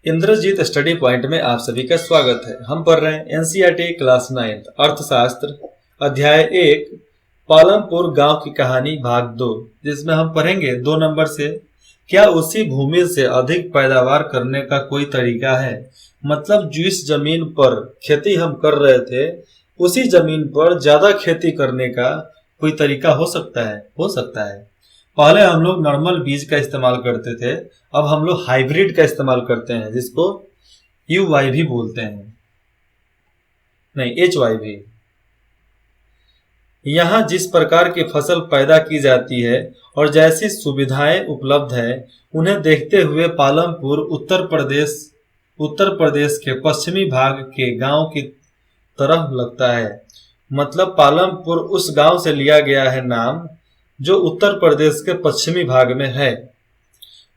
Indrajit study point में आप सभी का स्वागत है। हम पढ़ रहे हैं एनसीईआरटी क्लास 9 अर्थशास्त्र अध्याय 1 पालमपुर गांव की कहानी भाग 2, जिसमें हम पढ़ेंगे 2 नंबर से क्या उसी भूमि से अधिक पैदावार करने का कोई तरीका है। मतलब जिस जमीन पर खेती हम कर रहे थे उसी जमीन पर ज्यादा खेती करने का कोई तरीका हो सकता है। पहले हम लोग नॉर्मल बीज का इस्तेमाल करते थे, अब हम लोग हाइब्रिड का इस्तेमाल करते हैं, जिसको UY भी बोलते हैं, नहीं HY भी। यहाँ जिस प्रकार की फसल पैदा की जाती है और जैसी सुविधाएं उपलब्ध है उन्हें देखते हुए पालमपुर उत्तर प्रदेश के पश्चिमी भाग के गांव की तरह लगता है। मतलब पालमपुर उस गांव से लिया गया है नाम जो उत्तर प्रदेश के पश्चिमी भाग में है।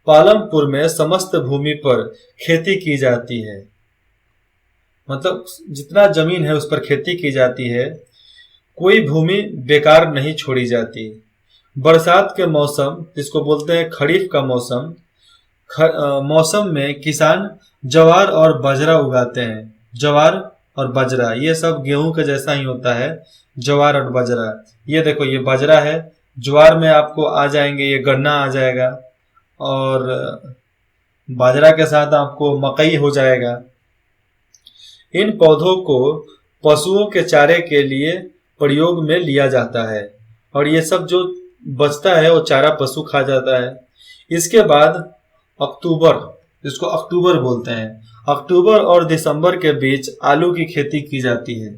पालमपुर में समस्त भूमि पर खेती की जाती है, मतलब जितना जमीन है उस पर खेती की जाती है, कोई भूमि बेकार नहीं छोड़ी जाती। बरसात के मौसम, जिसको बोलते हैं खरीफ का मौसम, मौसम में किसान ज्वार और बाजरा उगाते हैं। ज्वार और बाजरा ये सब गेहूं के जैसा ही होता है, ज्वार और बाजरा। ये देखो, ये बाजरा है, ज्वार में आपको आ जाएंगे, ये गन्ना आ जाएगा और बाजरा के साथ आपको मकई हो जाएगा। इन पौधों को पशुओं के चारे के लिए प्रयोग में लिया जाता है और ये सब जो बचता है वो चारा पशु खा जाता है। इसके बाद अक्टूबर, जिसको अक्टूबर बोलते हैं, अक्टूबर और दिसंबर के बीच आलू की खेती की जाती है।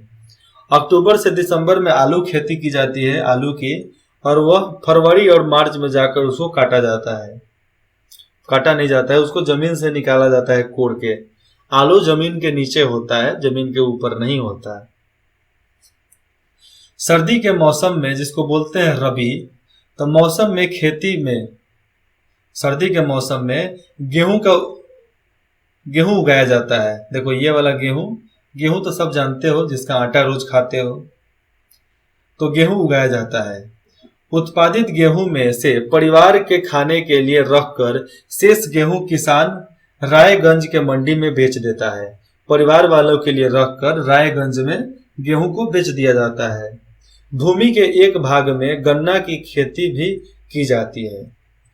अक्टूबर से दिसंबर में आलू खेती की जाती है, आलू की, और वह फरवरी और मार्च में जाकर उसको काटा जाता है। काटा नहीं जाता है, उसको जमीन से निकाला जाता है कोड़ के। आलू जमीन के नीचे होता है, जमीन के ऊपर नहीं होता है। सर्दी के मौसम में, जिसको बोलते हैं रबी, तो मौसम में खेती में सर्दी के मौसम में गेहूं उगाया जाता है। देखो ये वाला गेहूं तो सब जानते हो, जिसका आटा रोज खाते हो, तो गेहूं उगाया जाता है। उत्पादित गेहूं में से परिवार के खाने के लिए रखकर शेष गेहूं किसान रायगंज के मंडी में बेच देता है। परिवार वालों के लिए रखकर रायगंज में गेहूं को बेच दिया जाता है। भूमि के एक भाग में गन्ना की खेती भी की जाती है।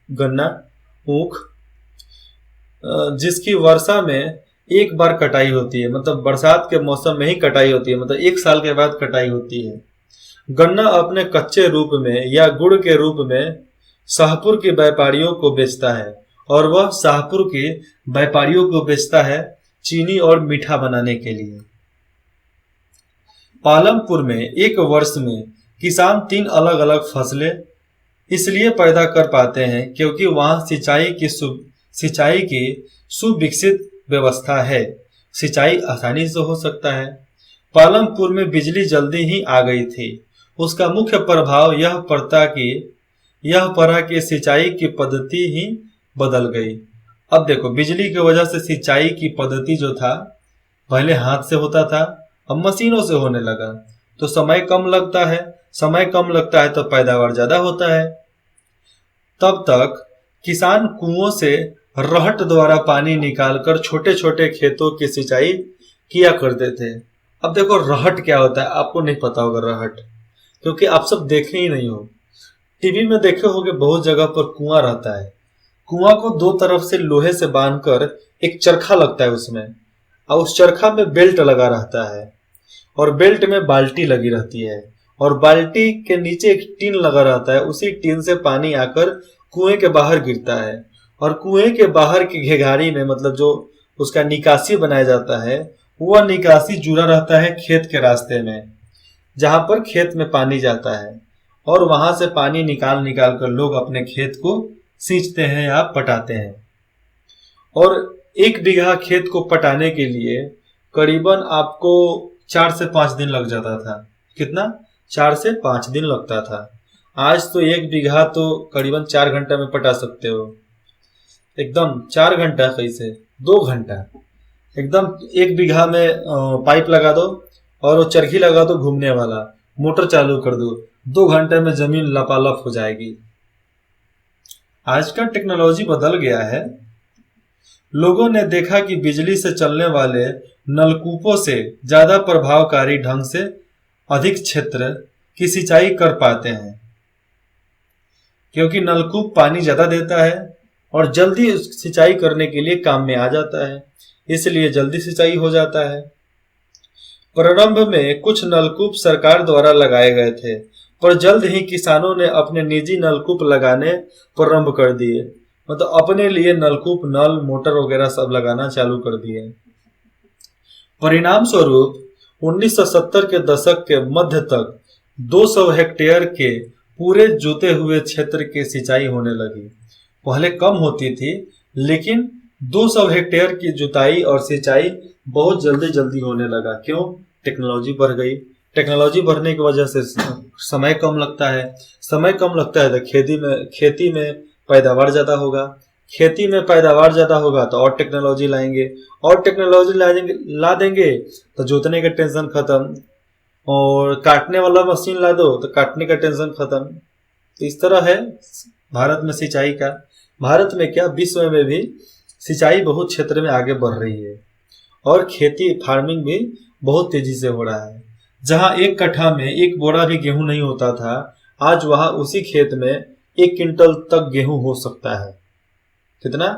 गन्ना, ऊख, जिसकी वर्षा में एक बार कटाई होती है, मतलब बरसात के मौसम में ही कटाई होती है, मतलब 1 साल के बाद कटाई होती है। गन्ना अपने कच्चे रूप में या गुड़ के रूप में शाहपुर के व्यापारियों को बेचता है और वह शाहपुर के व्यापारियों को बेचता है चीनी और मीठा बनाने के लिए। पालमपुर में एक वर्ष में किसान 3 अलग अलग फसलें इसलिए पैदा कर पाते हैं क्योंकि वहां सिंचाई की सुविकसित व्यवस्था है। सिंचाई आसानी से हो सकता है। पालमपुर में बिजली जल्दी ही आ गई थी। उसका मुख्य प्रभाव यह पड़ा कि सिंचाई की पद्धति ही बदल गई। अब देखो, बिजली की वजह से सिंचाई की पद्धति जो था, पहले हाथ से होता था, अब मशीनों से होने लगा, तो समय कम लगता है तो पैदावार ज्यादा होता है। तब तक किसान कुओं से रहट द्वारा पानी निकालकर छोटे छोटे खेतों की सिंचाई किया करते थे। अब देखो, रहट क्या होता है आपको नहीं पता होगा, रहट, क्योंकि आप सब देखे ही नहीं हो। टीवी में देखे होगे, बहुत जगह पर कुआं रहता है। कुआं को 2 तरफ से लोहे से बांधकर एक चरखा लगता है उसमें, और उस चरखा में बेल्ट लगा रहता है और बेल्ट में बाल्टी लगी रहती है और बाल्टी के नीचे एक टीन लगा रहता है। उसी टीन से पानी आकर कुएं के बाहर गिरता है और कुएं के बाहर की घेघारी में, मतलब जो उसका निकासी बनाया जाता है, वह निकासी जुड़ा रहता है खेत के रास्ते में, जहां पर खेत में पानी जाता है, और वहां से पानी निकाल कर लोग अपने खेत को सींचते हैं या पटाते हैं। और 1 बीघा खेत को पटाने के लिए करीबन आपको 4 से 5 दिन लग जाता था। कितना? 4 से 5 दिन लगता था। आज तो 1 बीघा तो करीबन 4 घंटा में पटा सकते हो। एकदम 4 घंटा, कैसे 2 घंटा, एकदम 1 बीघा में पाइप लगा दो और वो चरखी लगा दो घूमने वाला, मोटर चालू कर दो, 2 घंटे में जमीन लपालप हो जाएगी। आज का टेक्नोलॉजी बदल गया है। लोगों ने देखा कि बिजली से चलने वाले नलकूपों से ज्यादा प्रभावकारी ढंग से अधिक क्षेत्र की सिंचाई कर पाते हैं, क्योंकि नलकूप पानी ज्यादा देता है और जल्दी सिंचाई करने के लिए काम में आ जाता है, इसलिए जल्दी सिंचाई हो जाता है। प्रारंभ में कुछ नलकूप सरकार द्वारा लगाए गए थे, पर जल्द ही किसानों ने अपने निजी नलकूप लगाने प्रारंभ कर दिए, मतलब अपने लिए नलकूप, नल, मोटर वगैरह सब लगाना चालू कर दिए। परिणाम स्वरूप 1970 के दशक के मध्य तक 200 हेक्टेयर के पूरे जोते हुए क्षेत्र की सिंचाई होने लगी। पहले कम होती थी, लेकिन 200 हेक्टेयर की जुताई और सिंचाई बहुत जल्दी जल्दी होने लगा। क्यों? टेक्नोलॉजी बढ़ गई। टेक्नोलॉजी बढ़ने की वजह से समय कम लगता है। समय कम लगता है तो खेती में पैदावार ज़्यादा होगा। खेती में पैदावार ज़्यादा होगा तो और टेक्नोलॉजी लाएंगे, और टेक्नोलॉजी ला देंगे तो जोतने का टेंशन खत्म, और काटने वाला मशीन ला दो तो काटने का टेंशन खत्म। इस तरह है भारत में सिंचाई का। भारत में क्या, विश्व में भी सिंचाई बहुत क्षेत्र में आगे बढ़ रही है, और खेती फार्मिंग भी बहुत तेजी से हो रहा है। जहां एक कट्ठा में एक बोरा भी गेहूं नहीं होता था, आज वहां उसी खेत में 1 क्विंटल तक गेहूं हो सकता है। कितना?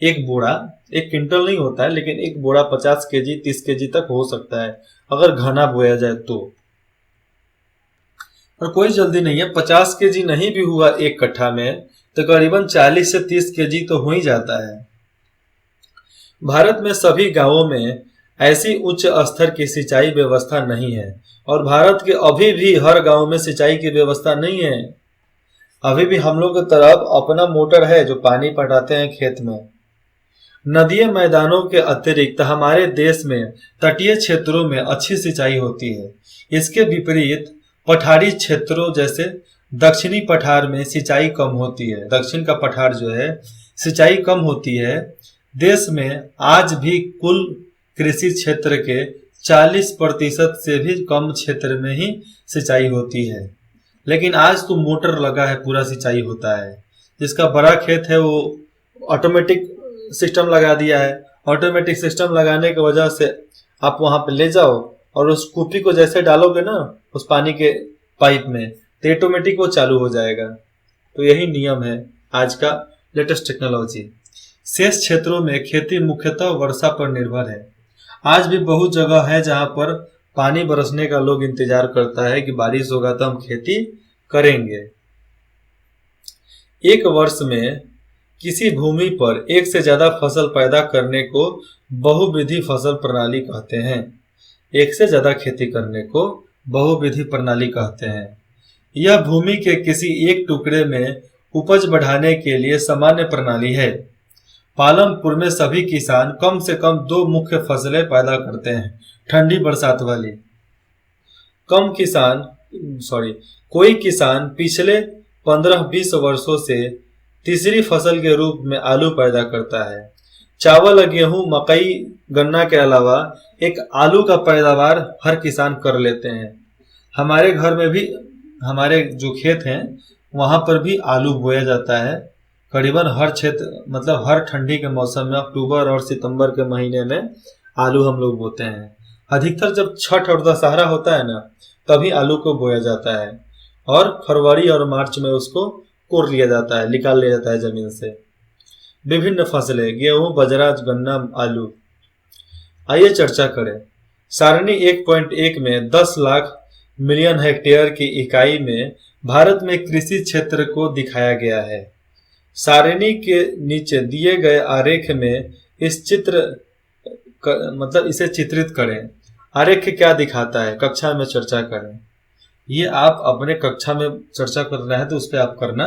एक बोरा 1 क्विंटल नहीं होता है, लेकिन एक बोरा 50 केजी 30 केजी तक हो सकता है अगर घना बोया जाए तो। और कोई जल्दी नहीं है, 50 केजी नहीं भी हुआ एक कट्ठा में तो करीबन 40 से 30 केजी तो हो ही जाता है। भारत में सभी गांवों में ऐसी उच्च स्तर की सिंचाई व्यवस्था नहीं है, और भारत के अभी भी हर गांव में सिंचाई की व्यवस्था नहीं है। अभी भी हम लोग की तरफ अपना मोटर है जो पानी पटाते हैं खेत में। नदियों मैदानों के अतिरिक्त हमारे देश में तटीय क्षेत्रों में अच्छी सिंचाई होती है। इसके विपरीत पठारी क्षेत्रों जैसे दक्षिणी पठार में सिंचाई कम होती है। दक्षिण का पठार जो है सिंचाई कम होती है। देश में आज भी कुल कृषि क्षेत्र के 40% से भी कम क्षेत्र में ही सिंचाई होती है, लेकिन आज तो मोटर लगा है, पूरा सिंचाई होता है। जिसका बड़ा खेत है वो ऑटोमेटिक सिस्टम लगा दिया है। ऑटोमेटिक सिस्टम लगाने की वजह से आप वहां पे ले जाओ और उस कूपी को जैसे डालोगे ना उस पानी के पाइप में, तो ऑटोमेटिक वो चालू हो जाएगा। तो यही नियम है आज का लेटेस्ट टेक्नोलॉजी। शेष क्षेत्रों में खेती मुख्यतः वर्षा पर निर्भर है। आज भी बहुत जगह है जहां पर पानी बरसने का लोग इंतजार करता है कि बारिश होगा तो हम खेती करेंगे। एक वर्ष में किसी भूमि पर एक से ज्यादा फसल पैदा करने को बहुविधि फसल प्रणाली कहते हैं। एक से ज्यादा खेती करने को बहुविधि प्रणाली कहते हैं। यह भूमि के किसी एक टुकड़े में उपज बढ़ाने के लिए सामान्य प्रणाली है। पालमपुर में सभी किसान कम से कम 2 मुख्य फसलें पैदा करते हैं, ठंडी बरसात वाली। कोई किसान पिछले 15-20 वर्षों से तीसरी फसल के रूप में आलू पैदा करता है। चावल, गेहूं, मकई, गन्ना के अलावा एक आलू का पैदावार हर किसान कर लेते हैं। हमारे घर में भी, हमारे जो खेत हैं वहां पर भी आलू बोया जाता है। करीबन हर क्षेत्र, मतलब हर ठंडी के मौसम में अक्टूबर और सितंबर के महीने में आलू हम लोग बोते हैं। अधिकतर जब छठ और दशहरा होता है ना तभी आलू को बोया जाता है, और फरवरी और मार्च में उसको कोड़ लिया जाता है, निकाल लिया जाता है जमीन से। विभिन्न फसलें गेहूं, बाजरा, गन्ना, आलू। आइए चर्चा करें। सारणी 1.1 में 10 लाख मिलियन हेक्टेयर की इकाई में भारत में कृषि क्षेत्र को दिखाया गया है। सारणी के नीचे दिए गए आरेख में इसे चित्रित करें। आरेख क्या दिखाता है कक्षा में चर्चा करें। ये आप अपने कक्षा में चर्चा कर रहे हैं तो उस पर आप करना।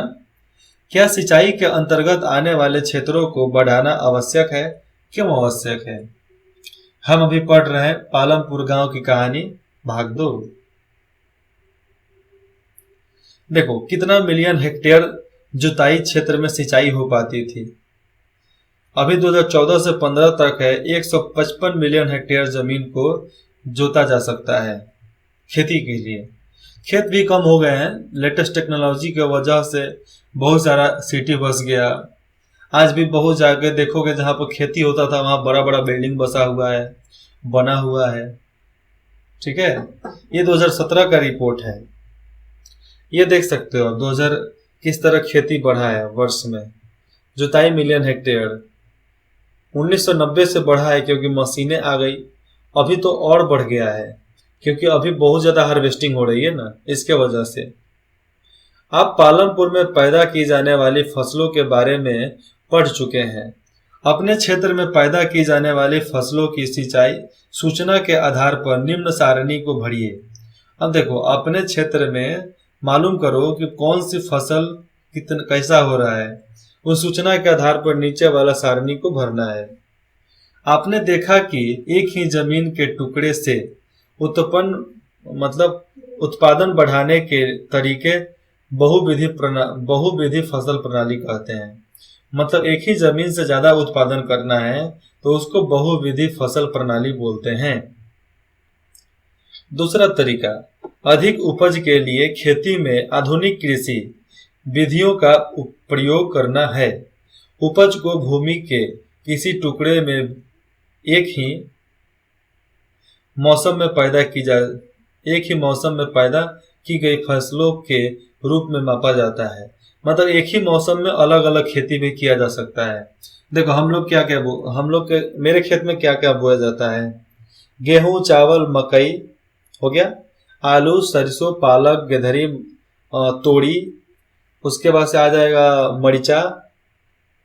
क्या सिंचाई के अंतर्गत आने वाले क्षेत्रों को बढ़ाना आवश्यक है? क्यों आवश्यक है? हम अभी पढ़ रहे हैं पालमपुर गांव की कहानी भाग 2। देखो कितना मिलियन हेक्टेयर जुताई क्षेत्र में सिंचाई हो पाती थी। अभी 2014 से 15 तक है 155 मिलियन हेक्टेयर जमीन को जोता जा सकता है खेती के लिए। खेत भी कम हो गए हैं, लेटेस्ट टेक्नोलॉजी की वजह से बहुत सारा सिटी बस गया। आज भी बहुत जगह देखोगे जहाँ पर खेती होता था वहाँ बड़ा बड़ा बिल्डिंग बसा हुआ है, बना हुआ है। ठीक है, ये 2017 का रिपोर्ट है। ये देख सकते हो 2000 किस तरह खेती बढ़ा है वर्ष में। जुताई मिलियन हेक्टेयर 1990 से बढ़ा है क्योंकि मशीनें आ गई। अभी तो और बढ़ गया है क्योंकि अभी बहुत ज्यादा हार्वेस्टिंग हो रही है ना, इसके वजह से। आप पालमपुर में पैदा की जाने वाली फसलों के बारे में पढ़ चुके हैं। अपने क्षेत्र में पैदा की जाने वाली फसलों की सिंचाई सूचना के आधार पर निम्न सारणी को भरिए। अब देखो, अपने क्षेत्र में मालूम करो कि कौन सी फसल कितना कैसा हो रहा है, उस सूचना के आधार पर नीचे वाला सारणी को भरना है। आपने देखा कि एक ही जमीन के टुकड़े से उत्पादन बढ़ाने के तरीके बहुविधि फसल प्रणाली कहते हैं। मतलब एक ही जमीन से ज्यादा उत्पादन करना है तो उसको बहुविधि फसल प्रणाली बोलते हैं। दूसरा तरीका, अधिक उपज के लिए खेती में आधुनिक कृषि विधियों का प्रयोग करना है। उपज को भूमि के किसी टुकड़े में एक ही मौसम में पैदा की गई फसलों के रूप में मापा जाता है। मतलब एक ही मौसम में अलग अलग खेती भी किया जा सकता है। देखो हम लोग मेरे खेत में क्या क्या बोया जाता है। गेहूं, चावल, मकई हो गया, आलू, सरसों, पालक, गिलहरी, तोड़ी। उसके बाद से आ जाएगा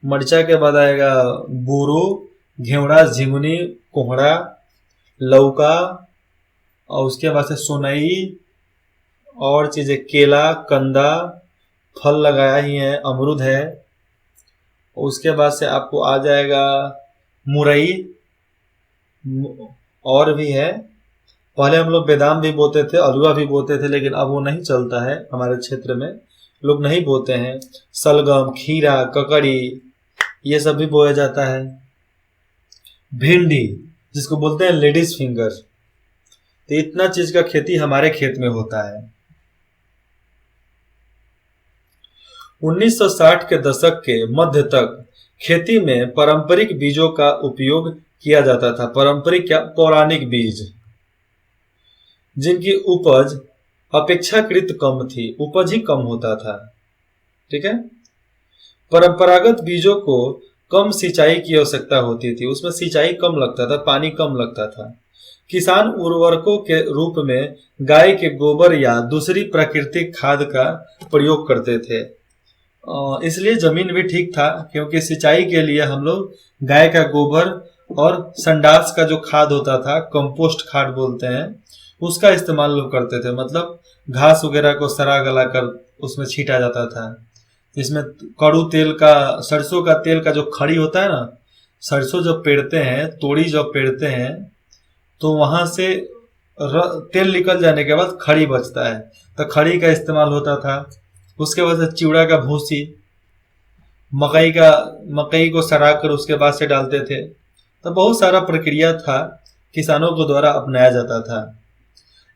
मरिचा के बाद आएगा बूरू, घेवड़ा, झिंगुनी, कोहड़ा, लौका, और उसके बाद से सोनई और चीजें, केला, कंदा, फल लगाया ही है, अमरूद है। उसके बाद से आपको आ जाएगा मुरई, और भी है। पहले हम लोग बादाम भी बोते थे, अलुआ भी बोते थे, लेकिन अब वो नहीं चलता है हमारे क्षेत्र में, लोग नहीं बोते हैं। सलगम, खीरा, ककड़ी, ये सब भी बोया जाता है। भिंडी जिसको बोलते हैं लेडीज फिंगर, तो इतना चीज का खेती हमारे खेत में होता है। 1960 के दशक के मध्य तक खेती में पारंपरिक बीजों का उपयोग किया जाता था। पारंपरिक क्या? पौराणिक बीज, जिनकी उपज अपेक्षाकृत कम थी, उपज ही कम होता था। ठीक है, परंपरागत बीजों को कम सिंचाई की आवश्यकता होती थी, उसमें सिंचाई कम लगता था, पानी कम लगता था। किसान उर्वरकों के रूप में गाय के गोबर या दूसरी प्राकृतिक खाद का प्रयोग करते थे। इसलिए जमीन भी ठीक था, क्योंकि सिंचाई के लिए हम लोग गाय का गोबर और संडास का जो खाद होता था, कंपोस्ट खाद बोलते हैं, उसका इस्तेमाल लोग करते थे। मतलब घास वगैरह को सड़ा गला कर उसमें छींटा जाता था। इसमें कड़ू तेल का, सरसों का तेल का जो खड़ी होता है ना, सरसों जब पेड़ते हैं, तोड़ी जब पेड़ते हैं, तो वहां से तेल निकल जाने के बाद खड़ी बचता है, तो खड़ी का इस्तेमाल होता था। उसके बाद से चिवड़ा का भूसी, मकई को सड़ा कर उसके बाद से डालते थे। तो बहुत सारा प्रक्रिया था, किसानों को द्वारा अपनाया जाता था।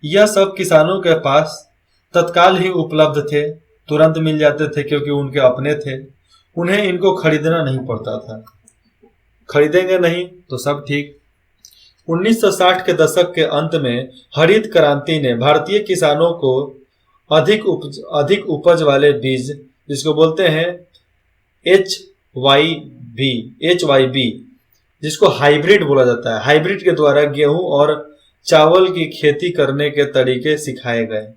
यह सब किसानों के पास तत्काल ही उपलब्ध थे, तुरंत मिल जाते थे, क्योंकि उनके अपने थे, उन्हें इनको खरीदना नहीं पड़ता था। खरीदेंगे नहीं तो सब ठीक। 1960 के दशक के अंत में हरित क्रांति ने भारतीय किसानों को अधिक उपज वाले बीज, जिसको बोलते हैं HYB, जिसको हाइब्रिड बोला जाता है, हाइब्रिड के द्वारा गेहूं और चावल की खेती करने के तरीके सिखाए गए।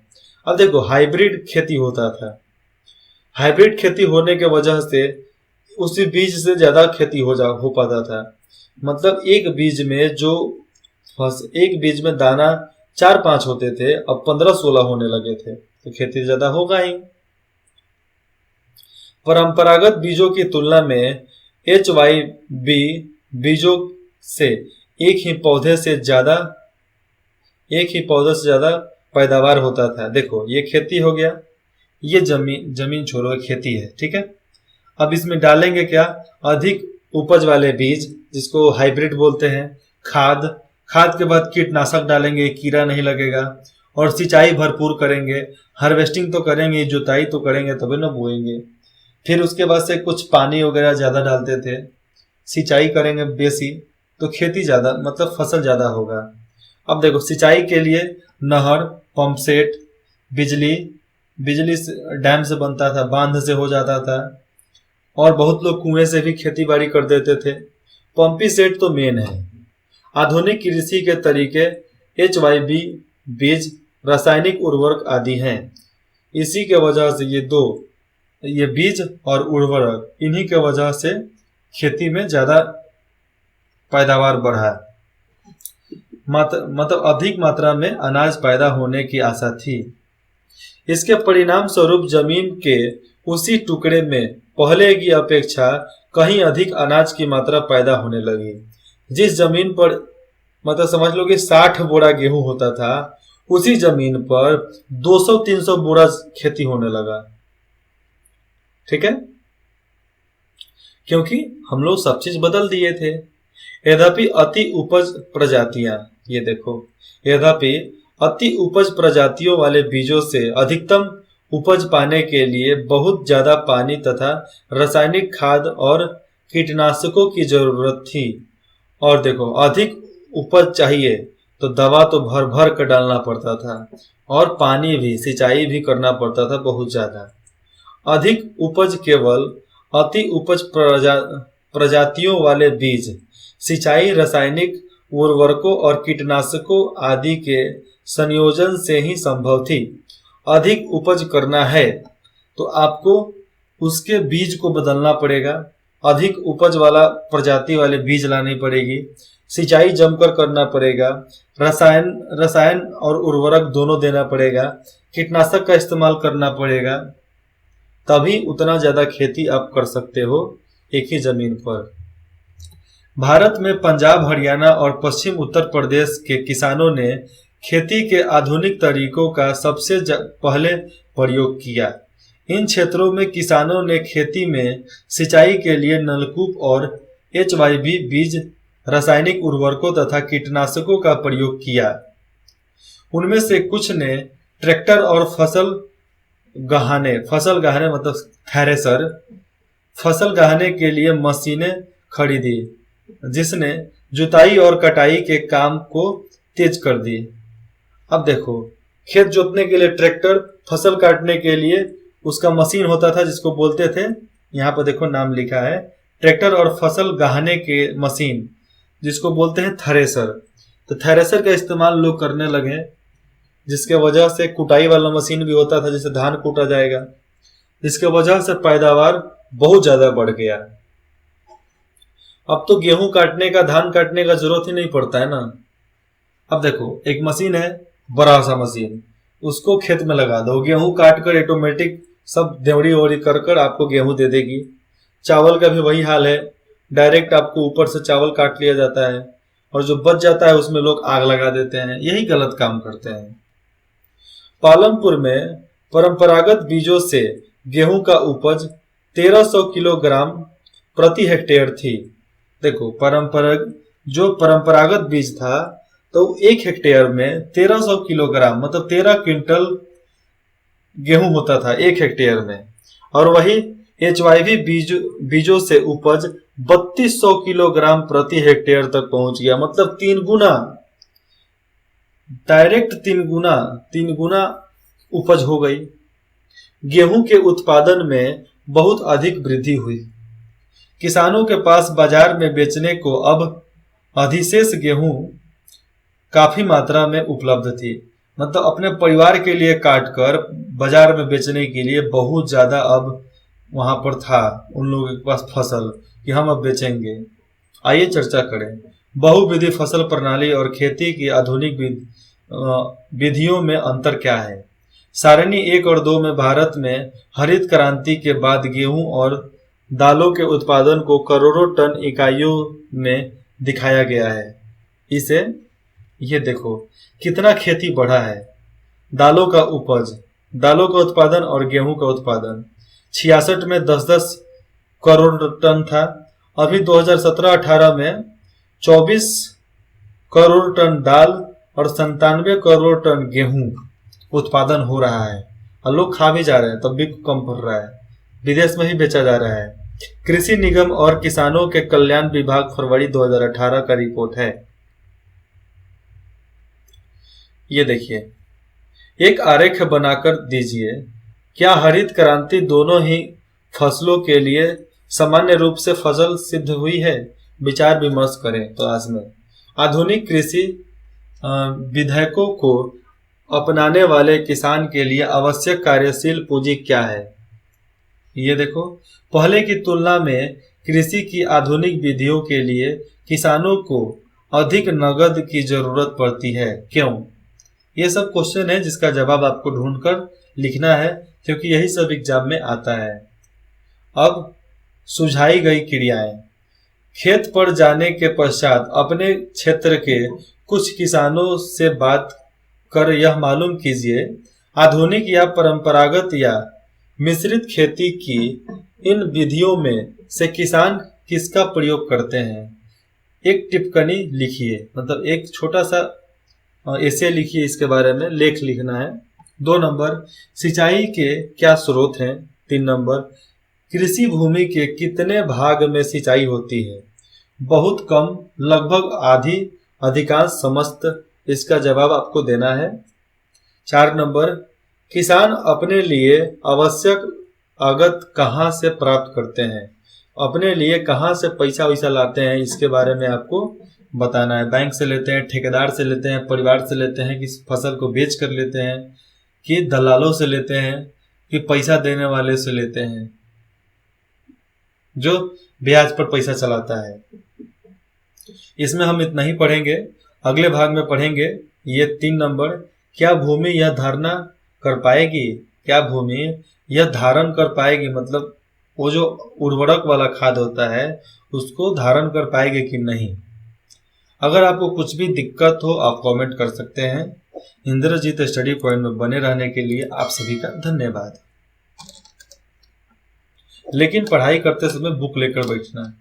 अब देखो, हाइब्रिड खेती होता था, हाइब्रिड खेती होने के वजह से उसी बीज से ज्यादा खेती हो पाता था। मतलब एक बीज में दाना 4-5 होते थे, अब 15-16 होने लगे थे, तो खेती ज्यादा होगा ही। परंपरागत बीजों की तुलना में HYB बीजों से एक ही पौधे से ज्यादा पैदावार होता था। देखो, ये खेती हो गया, ये जमीन छोड़ो, खेती है। ठीक है, अब इसमें डालेंगे क्या? अधिक उपज वाले बीज, जिसको हाइब्रिड बोलते हैं। खाद के बाद कीटनाशक डालेंगे, कीड़ा नहीं लगेगा, और सिंचाई भरपूर करेंगे, हार्वेस्टिंग तो करेंगे, जुताई तो करेंगे, तभी ना बोएंगे। फिर उसके बाद से कुछ पानी वगैरह ज़्यादा डालते थे। सिंचाई करेंगे बेसी तो खेती ज़्यादा मतलब फसल ज़्यादा होगा। अब देखो सिंचाई के लिए नहर, पंप सेट, बिजली बिजली डैम से बनता था, बांध से हो जाता था, और बहुत लोग कुएं से भी खेती बाड़ी कर देते थे। पंपी सेट तो मेन है। आधुनिक कृषि के तरीके HYB बीज, रासायनिक उर्वरक आदि हैं। इसी के वजह से ये बीज और उर्वरक, इन्हीं के वजह से खेती में ज़्यादा पैदावार बढ़ा। मतलब अधिक मात्रा में अनाज पैदा होने की आशा थी। इसके परिणाम स्वरूप जमीन के उसी टुकड़े में पहले की अपेक्षा कहीं अधिक अनाज की मात्रा पैदा होने लगी। जिस जमीन पर मतलब समझ लो कि 60 बोरा गेहूं होता था, उसी जमीन पर 200-300 बोरा खेती होने लगा। ठीक है, क्योंकि हम लोग सब चीज बदल दिए थे। यद्यपि अति उपज प्रजातियां, ये देखो, यद्यपि अति उपज प्रजातियों वाले बीजों से अधिकतम उपज पाने के लिए बहुत ज्यादा पानी तथा रासायनिक खाद और कीटनाशकों की जरूरत थी। और देखो, अधिक उपज चाहिए तो दवा तो भर भर कर डालना पड़ता था, और पानी भी, सिंचाई भी करना पड़ता था बहुत ज्यादा। अधिक उपज केवल अति उपज प्रजातियों वाले बीज, सिंचाई, रासायनिक उर्वरकों और कीटनाशकों आदि के संयोजन से ही संभव थी। अधिक उपज करना है तो आपको उसके बीज को बदलना पड़ेगा, अधिक उपज वाला प्रजाति वाले बीज लानी पड़ेगी, सिंचाई जमकर करना पड़ेगा, रसायन और उर्वरक दोनों देना पड़ेगा, कीटनाशक का इस्तेमाल करना पड़ेगा, तभी उतना ज्यादा खेती आप कर सकते हो एक ही जमीन पर। भारत में पंजाब, हरियाणा और पश्चिम उत्तर प्रदेश के किसानों ने खेती के आधुनिक तरीकों का सबसे पहले प्रयोग किया। इन क्षेत्रों में किसानों ने खेती में सिंचाई के लिए नलकूप और HYB बीज, रासायनिक उर्वरकों तथा कीटनाशकों का प्रयोग किया। उनमें से कुछ ने ट्रैक्टर और फसल गहाने मतलब थ्रेसर, फसल गहाने के लिए मशीनें खरीदी, जिसने जुताई और कटाई के काम को तेज कर दी। अब देखो, खेत जोतने के लिए ट्रैक्टर, फसल काटने के लिए उसका मशीन होता था जिसको बोलते थे, यहाँ पर देखो नाम लिखा है, ट्रैक्टर, और फसल गहाने के मशीन जिसको बोलते हैं थ्रेसर। तो थ्रेसर का इस्तेमाल लोग करने लगे, जिसके वजह से कुटाई वाला मशीन भी होता था जिससे धान कूटा जाएगा, जिसके वजह से पैदावार बहुत ज्यादा बढ़ गया। अब तो गेहूं काटने का, धान काटने का जरूरत ही नहीं पड़ता है ना। अब देखो, एक मशीन है, बड़ा सा मशीन, उसको खेत में लगा दो, गेहूं काट कर ऑटोमेटिक सब देवड़ी वोड़ी कर आपको गेहूं दे देगी। चावल का भी वही हाल है, डायरेक्ट आपको ऊपर से चावल काट लिया जाता है, और जो बच जाता है उसमें लोग आग लगा देते हैं, यही गलत काम करते हैं। पालमपुर में परंपरागत बीजों से गेहूं का उपज 1300 किलोग्राम प्रति हेक्टेयर थी। देखो, परंपरागत बीज था तो 1 हेक्टेयर में 1300 किलोग्राम मतलब 13 क्विंटल गेहूं होता था 1 हेक्टेयर में, और वही HYB बीजों से उपज 3200 किलोग्राम प्रति हेक्टेयर तक पहुंच गया, मतलब 3 गुना, डायरेक्ट 3 गुना उपज हो गई। गेहूं के उत्पादन में बहुत अधिक वृद्धि हुई। किसानों के पास बाजार में बेचने को अब अधिशेष गेहूं काफी मात्रा में उपलब्ध थी, मतलब अपने परिवार के लिए काटकर बाजार में बेचने के लिए बहुत ज्यादा अब वहां पर था उन लोगों के पास फसल कि हम अब बेचेंगे। आइए चर्चा करें बहुविधि फसल प्रणाली और खेती की आधुनिक विधियों में अंतर क्या है। सारणी 1 और 2 में भारत में हरित क्रांति के बाद गेहूं और दालों के उत्पादन को करोड़ों टन इकाइयों में दिखाया गया है। इसे ये देखो कितना खेती बढ़ा है। दालों का उत्पादन और गेहूं का उत्पादन 66 में 10-10 करोड़ टन था, अभी 2017-18 में 24 करोड़ टन दाल और 97 करोड़ टन गेहूं उत्पादन हो रहा है, और लोग खा भी जा रहे हैं तब भी कम पड़ रहा है। विदेश में ही बेचा जा रहा है। कृषि निगम और किसानों के कल्याण विभाग फरवरी 2018 का रिपोर्ट है। ये देखिए, एक आरेख बनाकर दीजिए। क्या हरित क्रांति दोनों ही फसलों के लिए सामान्य रूप से फसल सिद्ध हुई है? विचार विमर्श करें। तो आज में आधुनिक कृषि विधेयकों को अपनाने वाले किसान के लिए आवश्यक कार्यशील पूंजी क्या है? ये देखो, पहले की तुलना में कृषि की आधुनिक विधियों के लिए किसानों को अधिक नकद की जरूरत पड़ती है। क्यों? ये सब क्वेश्चन है जिसका जवाब आपको ढूंढकर लिखना है, क्योंकि यही सब एग्जाम में आता है। अब सुझाई गई क्रियाएं। खेत पर जाने के पश्चात अपने क्षेत्र के कुछ किसानों से बात कर यह मालूम कीजिए, आधुनिक या परंपरागत या मिश्रित खेती की इन विधियों में से किसान किसका प्रयोग करते हैं? एक टिप्पणी लिखिए, मतलब एक छोटा सा ऐसे लिखिए, इसके बारे में लेख लिखना है। 2 नंबर, सिंचाई के क्या स्रोत हैं? 3 नंबर, कृषि भूमि के कितने भाग में सिंचाई होती है? बहुत कम, लगभग आधी, अधिकांश, समस्त। इसका जवाब आपको देना है। 4 नंबर, किसान अपने लिए आवश्यक लागत कहाँ से प्राप्त करते हैं? अपने लिए कहाँ से पैसा वैसा लाते हैं, इसके बारे में आपको बताना है। बैंक से लेते हैं, ठेकेदार से लेते हैं, परिवार से लेते हैं, कि फसल को बेच कर लेते हैं, कि दलालों से लेते हैं, कि पैसा देने वाले से लेते हैं जो ब्याज पर पैसा चलाता है। इसमें हम इतना ही पढ़ेंगे। अगले भाग में पढ़ेंगे ये 3 नंबर, क्या भूमि यह धारणा कर पाएगी? क्या भूमि यह धारण कर पाएगी, मतलब वो जो उर्वरक वाला खाद होता है उसको धारण कर पाएगी कि नहीं? अगर आपको कुछ भी दिक्कत हो आप कमेंट कर सकते हैं। इंद्रजीत स्टडी पॉइंट में बने रहने के लिए आप सभी का धन्यवाद। लेकिन पढ़ाई करते समय बुक लेकर बैठना है।